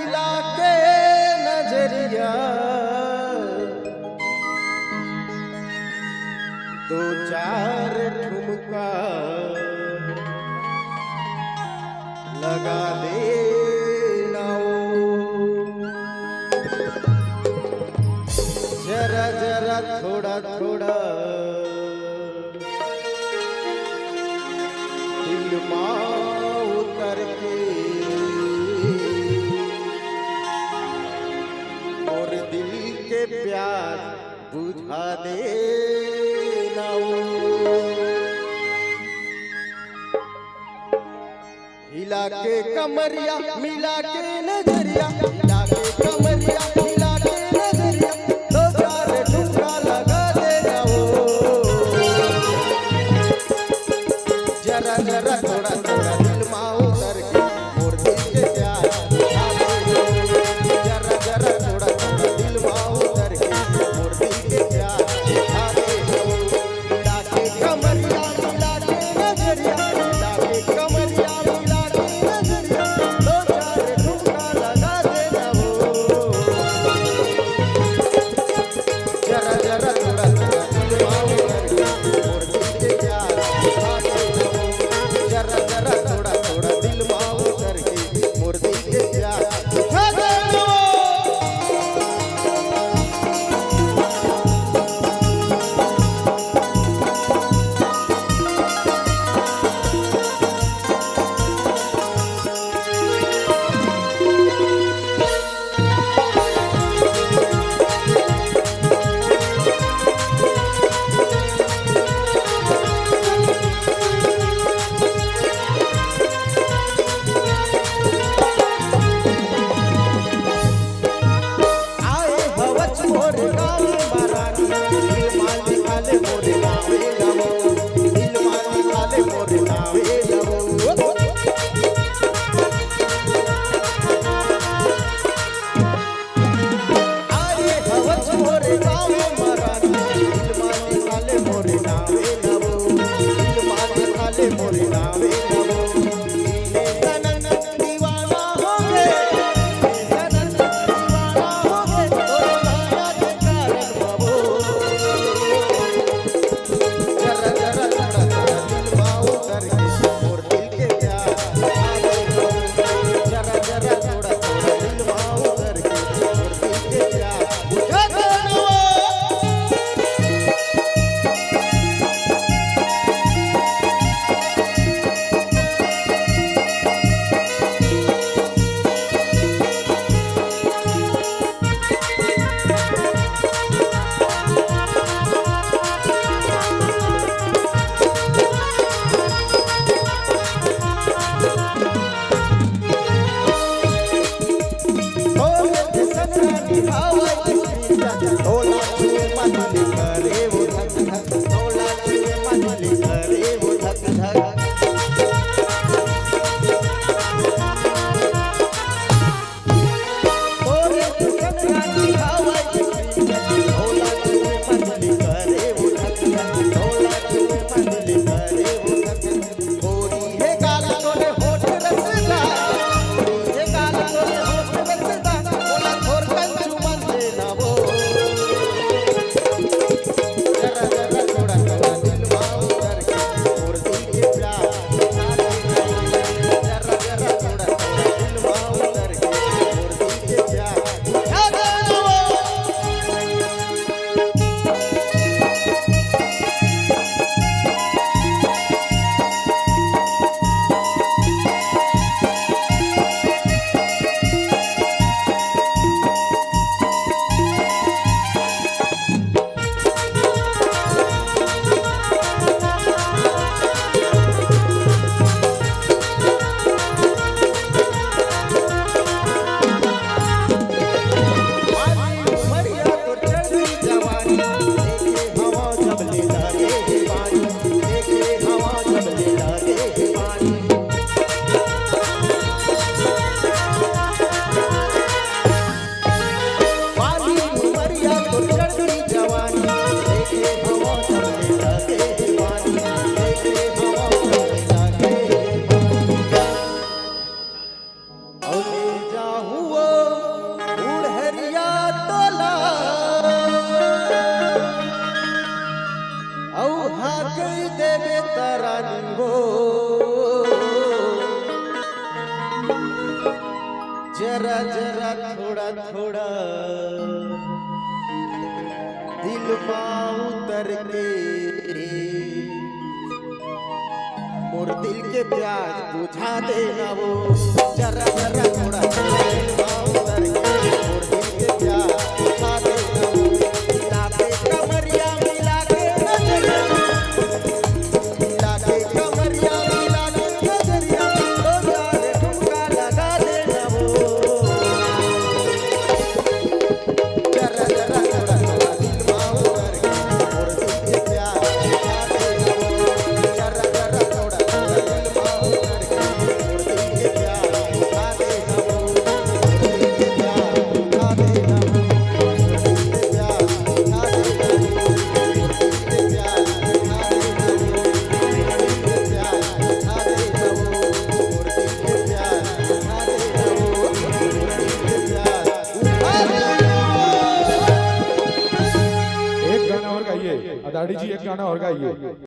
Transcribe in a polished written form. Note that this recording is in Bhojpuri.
मिला के नजरिया दो चार ठुमका लगा देना जरा जरा थोड़ा थोड़ा दिल मां उतर के और दिल के प्यार बुझा देना हिला के कमरिया मिला के नजरिया हिला के कमरिया मिला के नजरिया दो चार ठुमका लगा देना जरा जरा थोड़ा थोड़ा दिल मां उतर के और दिल के प्यार बुझा देना जरा जरा थोड़ा थोड़ा दिल मां उतर के और दिल के प्यार बुझा देना हिला के कमरिया मिला के नजरिया हिला के कमरिया मिला के नजरिया दो चार ठुमका जरा जरा थोड़ा थोड़ा दिल माँ उतर के मोर दिल के प्यास बुझा देना वो जरा जरा थोड़ा थोड़ा दिल माँ उतर के मोर दिल के प्यास बुझा देना वो मिलाके कमरिया मिला के नजरिया मिला के कमरिया मिला के नजरिया तो जाने ठुमका लगा देना वो जरा जरा थोड़ा थोड़ा दिल माँ उतर के मोर दिल के प्यास बुझा देना वो जरा जरा थोड़ा थोड़ा दिल माँ उतर के मोर दिल के प्यास बुझा देना वो मोर दिल के प्यास बुझा देना वो मोर दिल के प्यास बुझा देना वो मोर दिल के प्यास बुझा देना वो मोर दिल के प्यास बुझा देना वो मोर दिल के प्यास बुझा देना वो मोर दिल के प्यास बुझा देना एक गाना और गाइए, अदाड़ी जी एक गाना और गाइए।